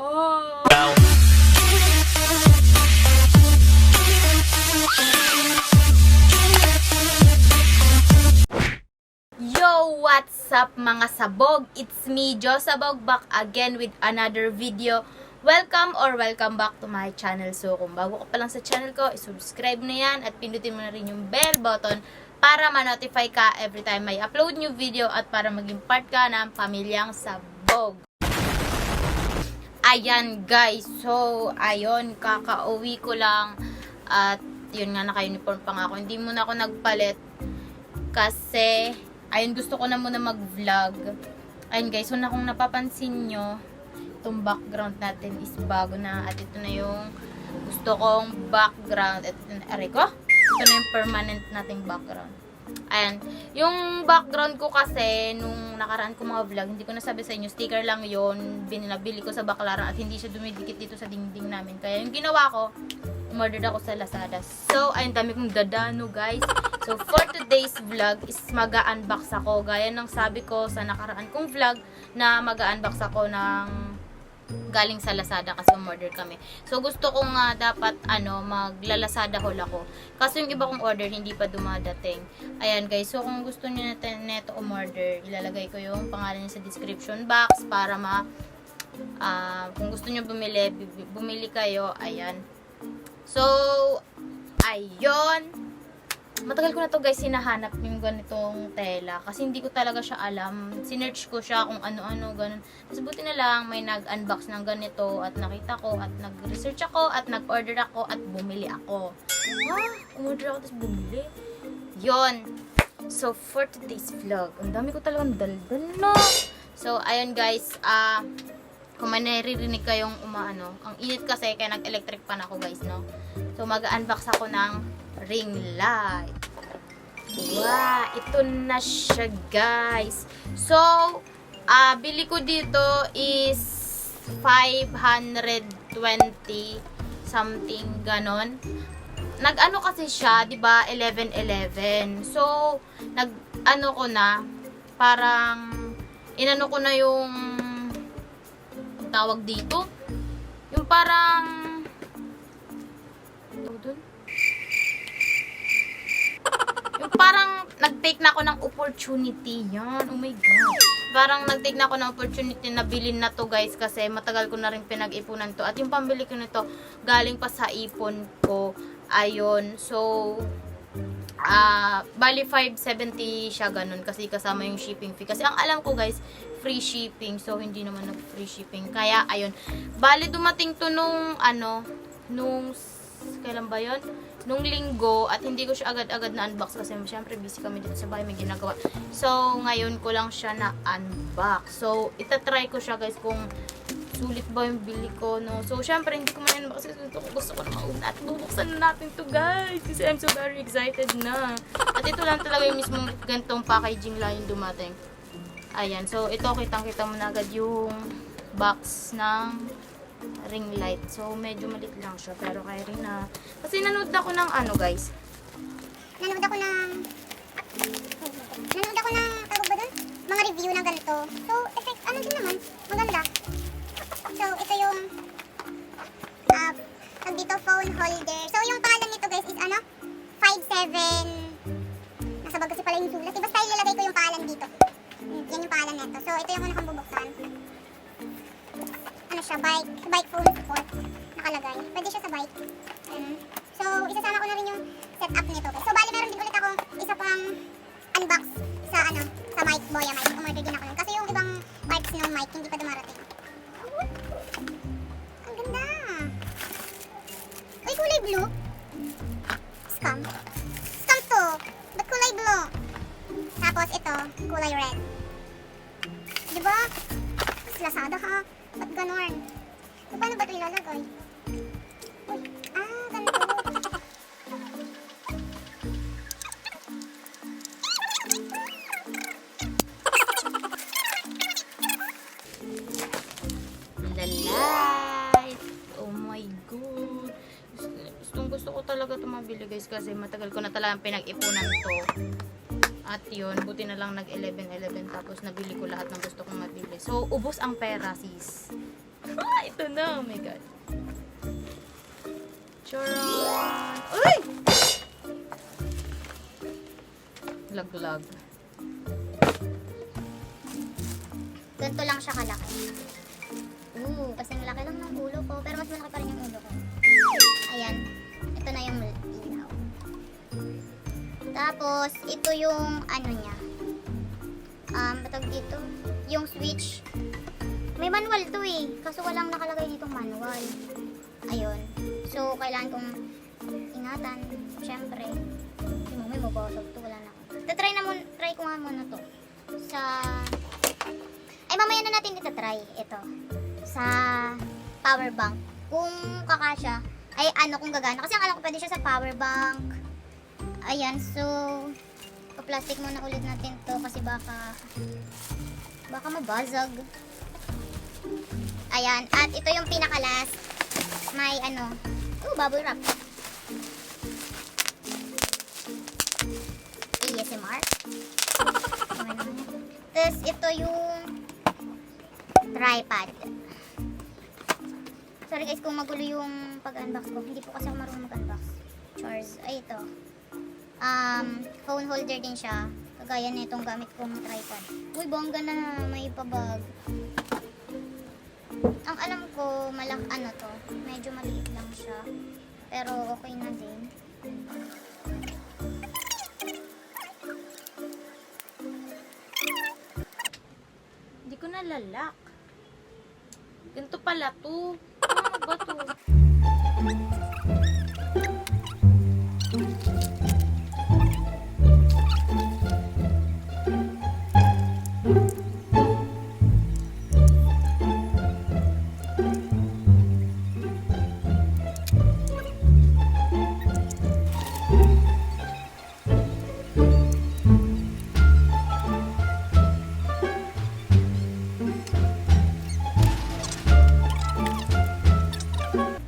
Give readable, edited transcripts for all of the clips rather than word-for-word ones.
Oh! Yo! What's up mga sabog? It's me, Jo Sabog, back again with another video. Welcome back to my channel. So kung bago ka pa lang sa channel ko, subscribe na yan at pindutin mo na rin yung bell button para ma-notify ka every time may upload new video at para maging part ka ng pamilyang sabog. Ayan guys, so ayun, kakauwi ko lang at yun nga, naka-uniform pa nga ako. Hindi muna ako nagpalit kasi ayun, gusto ko na muna mag-vlog. Ayun guys, so na kung napapansin nyo, itong background natin is bago na at ito na yung gusto kong background. Ito na yung permanent nating background. Ayan, yung background ko kasi nung nakaraan ko mga vlog, hindi ko nasabi sa inyo, sticker lang yon, binabili ko sa Baclaran at hindi siya dumidikit dito sa dingding namin. Kaya yung ginawa ko, umorder ako sa Lazada. So, ayun, dami kong dadano guys. So, for today's vlog is mag-unbox ako. Gaya ng sabi ko sa nakaraan kong vlog na mag-unbox ako ng galing sa Lazada kasi umorder kami. So, gusto ko nga dapat magla-Lazada haul ako. Kasi yung iba kong order hindi pa dumadating. Ayan guys, so kung gusto niyo neto umorder, ilalagay ko yung pangalan niya sa description box para kung gusto niyo bumili kayo. Ayan. So, ayun. Matagal ko na to guys hinahanap yung ganitong tela kasi hindi ko talaga siya alam. Sinearch ko siya kung ano-ano ganun. Tapos buti na lang may nag-unbox ng ganito at nakita ko at nag-research ako at nag-order ako at bumili ako. Umorder ako tapos bumili. Yon. So for today's vlog, ang dami ko talagang daldal no. So ayun guys, kung may naririnig kayong ang init kasi kaya nag-electric pan ako guys no. So mag-unbox ako ng ring light. Wow, ito na siya guys. So, bili ko dito is 520 something ganon. Nag-ano kasi siya, 'di ba? 11-11. So, nag-ano ko na parang inano ko na yung tawag dito. Yung parang parang nag-take na ako ng opportunity yan. Oh my God. Parang nag-take na ako ng opportunity na bilhin na to guys kasi matagal ko na rin pinag-ipunan to. At yung pambili ko nito galing pa sa ipon ko. Ayun. So, bali 570 siya ganun kasi kasama yung shipping fee. Kasi ang alam ko guys, free shipping. So, hindi naman nag-free shipping. Kaya, ayun. Bali dumating to nung kailan ba yun? Nung linggo at hindi ko siya agad-agad na unbox kasi syempre busy kami dito sa bahay, may ginagawa. So, ngayon ko lang siya na unbox. So, itatry ko siya guys kung sulit ba yung bili ko, no? So, syempre hindi ko man-unbox kasi gusto ko na mauna at bubuksan na natin to guys kasi I'm so very excited na. At ito lang talaga yung mismong gantong packaging lang yung dumating. Ayan. So, ito kitang-kita mo na agad yung box ng ring light. So, medyo malit lang siya. Pero kaya rin na. Kasi nanood ako ng guys. Nanood ako ng tawag ba dun? Mga review ng ganito. So, effect, din naman. Maganda. So, ito yung tawag dito, phone holder. So, yung pangalan nito guys is 57. Nasa bag kasi pala yung sulat. Basta ilalagay ko yung pangalan dito. Yan yung pangalan nito. So, ito yung una kong bubuksan. Siya, bike phone support nakalagay. Pwede siya sa bike. So, isasama ko na rin yung setup nito. So, bali meron din ulit ako isa pang unbox sa mic, Boya mic. Umorder din ako nun. Kasi yung ibang parts ng mic hindi pa dumarating. Ang ganda. Uy, kulay blue. Scam to. Ba't kulay blue? Tapos ito, kulay red. Diba? Lazada ha. Ba't ganon? So, paano ba ito ilalagay? Uy, ganito. The light! Oh my God! Gusto ko talaga ito mabili guys kasi matagal ko na talagang pinag-ipunan to. At yun, buti na lang nag 11-11 tapos nabili ko lahat ng gusto kong mabili. So, ubos ang pera sis. Ito na. Oh my God. Charan! Uy! Laglag. Ganito lang siya kalaki. Kasi malaki lang ng ulo ko. Pero mas malaki pa rin yung ulo ko. Ayan. Ito na yung ilaw. Tapos, ito yung ano niya. Batag dito. Yung switch. May manual to eh. Kaso walang nakalagay ditong manual. Ayun. So, kailangan kong ingatan. Siyempre. May mabasag to. Wala na ako. Try ko nga muna to. Ay, mamaya na natin try. Ito. Sa power bank. Kung kakasya. Ay, kung gagana. Kasi ang alam ko pwede siya sa power bank. Ayan. So, pa-plastic muna ulit natin to. Kasi baka mabazag. Ayan. At ito yung pinaka-last. May bubble wrap. ASMR. Tapos ito yung tripod. Sorry guys kung magulo yung pag-unbox ko. Hindi po kasi ako marunong mag-unbox. Chores. Ay, ito. Phone holder din siya. Kagaya na itong gamit kong tripod. Uy, bongga na. May pabag. Ang alam ko, to. Medyo maliit lang siya. Pero okay na din. Hindi ko nalalak. Ganito pala to. Ano ba to?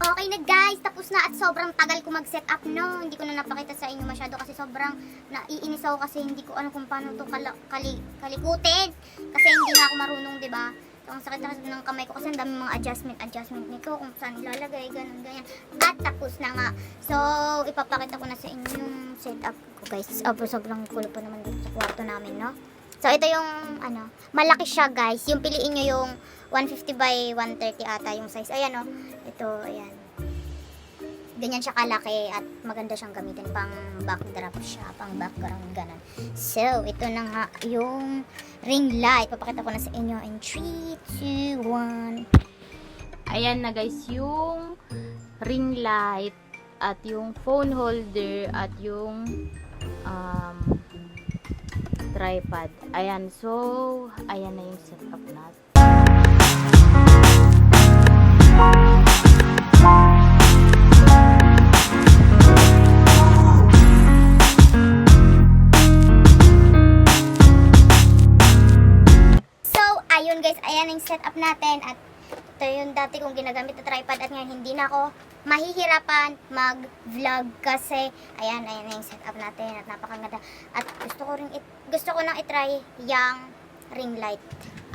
Okay na guys, tapos na at sobrang tagal ko mag-set up no. Hindi ko na napakita sa inyo masyado kasi sobrang naiinis ako kasi hindi ko alam kung paano to kalikutin. Kasi hindi nga ako marunong, 'di ba? So, ang sakit na ng kamay ko kasi ang dami mga adjustment nito kung saan ilalagay, ganyan. At tapos na nga. So, ipapakita ko na sa inyo yung setup ko guys. Sobrang cool pa naman dito sa kwarto namin, no? So, ito yung, malaki siya guys. Yung piliin nyo yung 150 by 130 ata yung size. Ayan, oh. Ito, ayan. Ganyan siya kalaki at maganda siyang gamitin. Pang backdrop siya, pang background, ganun. So, ito na nga yung ring light. Papakita ko na sa inyo in 3, 2, 1. Ayan na guys, yung ring light at yung phone holder at yung tripod. Ayan, so ayan na yung setup natin. Ayun guys, ayan yung setup natin at ito yung dati kong ginagamit na tripod at ngayon hindi na ako mahihirapan mag-vlog kasi ayan na yung setup natin at napakaganda at gusto ko nang itry yung ring light.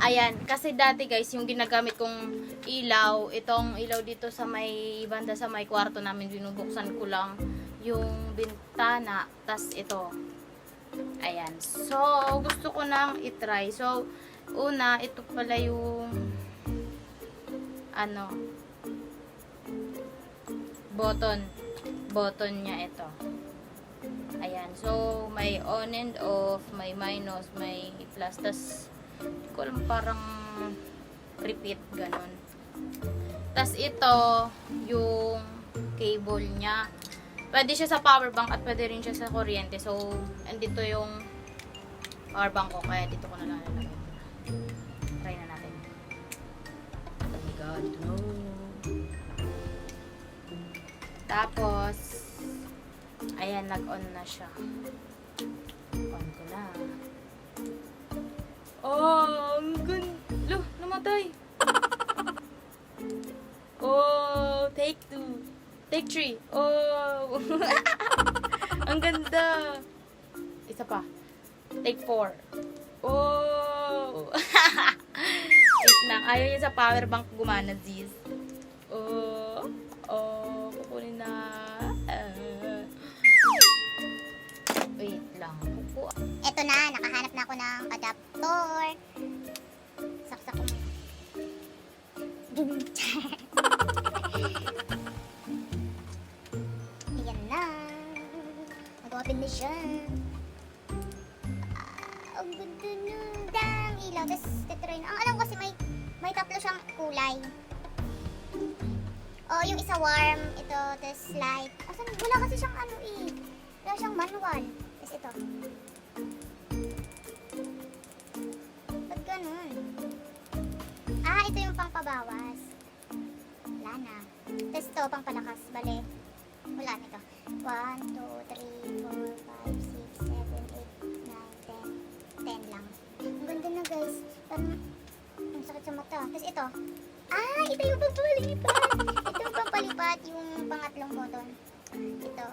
Ayan, kasi dati guys, yung ginagamit kong ilaw, itong ilaw dito sa may banda sa may kwarto namin, binubuksan ko lang yung bintana, tas ito. Ayan, so gusto ko nang itry. So, una, ito pala yung button niya ito. Ayan, so may on and off, may minus, may plus, tas hindi ko alam, parang repeat, ganun. Tas ito yung cable niya. Pwede siya sa power bank at pwede rin siya sa kuryente. So, andito yung power bank ko, kaya dito ko na lalagay. Try na natin. Oh my God, no. Tapos, ayan, nag-on na siya. On ko na. Oh, ang ganda. Namatay. Oh, take 2. Take 3. Oh. Ang ganda. Isa pa. Take 4. Oh. Wait lang. Ayaw niya sa power bank gumana, Ziz. Kukunin na. Wait lang. Eto na, nakahanap na ako ng adapter. Saksak ko muna. Ayan na. Mag-open na siya. Ang ganda na. Dang ilaw. Tapos, tetry na. Ang alam ko kasi may tatlo siyang kulay. Oh, yung isa warm. Ito, tapos light. Asan? Wala kasi siyang ano eh. Wala siyang manual. Tapos ito. Ba't ganun? Ah, ito yung pangpabawas. Wala na. Tapos ito, pangpalakas. Bale. Wala na ito. 1, 2, 3, 4, 5, 6, 7, 8, 9, 10. 10 lang. Ang ganda na guys. Parang, ang sakit sa mata. Tapos ito. Ah, ito yung pampalipat. Ito yung pampalipat. Yung pangatlong button. Ito.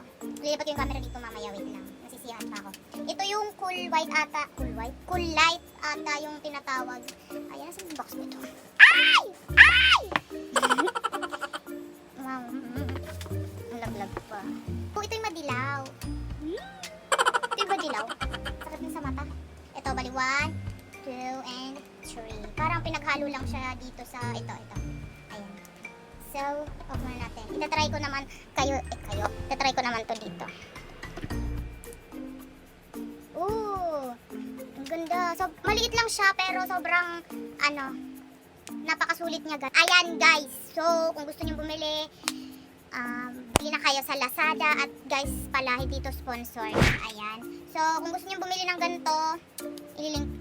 Lilipat ko yung camera dito mamaya. Wait lang. Nasisiyahan pa ako. Ito yung cool white ata. Cool white? Cool light ata yung tinatawag. Ayan, nasa box mo ito. Ay! Ay! Wow. Ang laglag pa. Oh, ito yung madilaw. Ito yung madilaw. Sakit na sa mata. Ito, bali 1, 2, and 3. Parang pinaghalo lang siya dito sa ito. Ayan. So, off muna natin. Itatry ko naman Itatry ko naman to dito. Ooh! Ang ganda. So, maliit lang siya pero sobrang napakasulit niya. Ayan guys. So, kung gusto niyo bumili, bili na kayo sa Lazada. At guys, pala hindi to sponsor. Ayan. So, kung gusto niyo bumili ng ganito, ililink.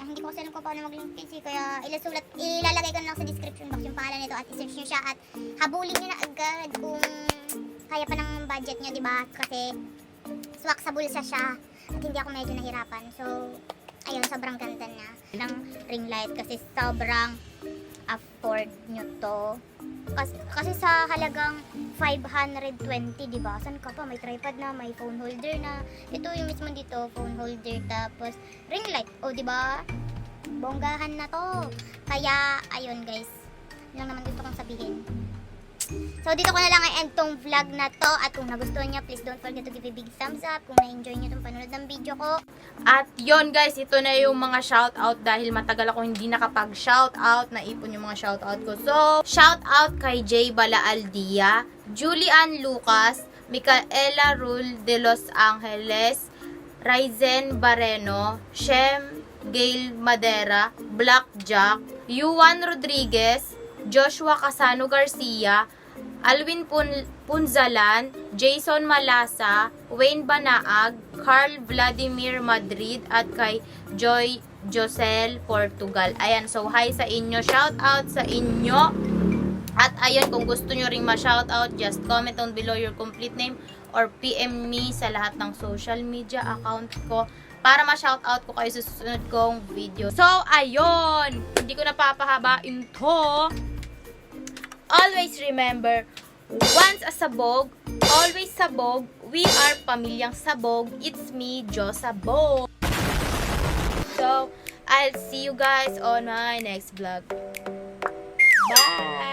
Hindi ko kasi alam kung paano mag-link kasi kaya ilalagay ko na lang sa description box yung pangalan nito at i-search niyo siya at habulin niyo na agad kung kaya pa ng budget niyo, 'di ba? Kasi swak sa bulsa siya at hindi ako medyo nahirapan. So, ayun, sobrang ganda na ng ring light kasi sobrang afford nyo to. Kasi sa halagang 520, di ba? Saan ka pa? May tripod na, may phone holder na. Ito yung mismo dito, phone holder, tapos ring light. O, di ba? Bonggahan na to. Kaya, ayun guys. Yun lang naman gusto kong sabihin. So, dito ko na lang i-end tong vlog na to. At kung nagustuhan nyo, please don't forget to give a big thumbs up. Kung na-enjoy nyo itong panonood ng video ko. At yon guys, ito na yung mga shoutout dahil matagal ako hindi nakapag-shoutout. Naipon yung mga shoutout ko. So, shoutout kay Jay Balaaldia, Julian Lucas, Micaela Rul de Los Angeles, Raizen Barreno, Shem Gail Madera, Blackjack, Yuan Rodriguez, Joshua Casano Garcia, Alwin Punzalan, Jason Malasa, Wayne Banaag, Carl Vladimir Madrid, at kay Joy Josel Portugal. Ayan, so hi sa inyo, shout out sa inyo. At ayun, kung gusto nyo ring ma-shout out, just comment down below your complete name or PM me sa lahat ng social media account ko para ma-shout out ko kayo sa susunod kong video. So, ayun, hindi ko napapahabain to. Always remember, once a sabog, always sabog. We are pamilyang sabog. It's me, Jo Sabog. So, I'll see you guys on my next vlog. Bye!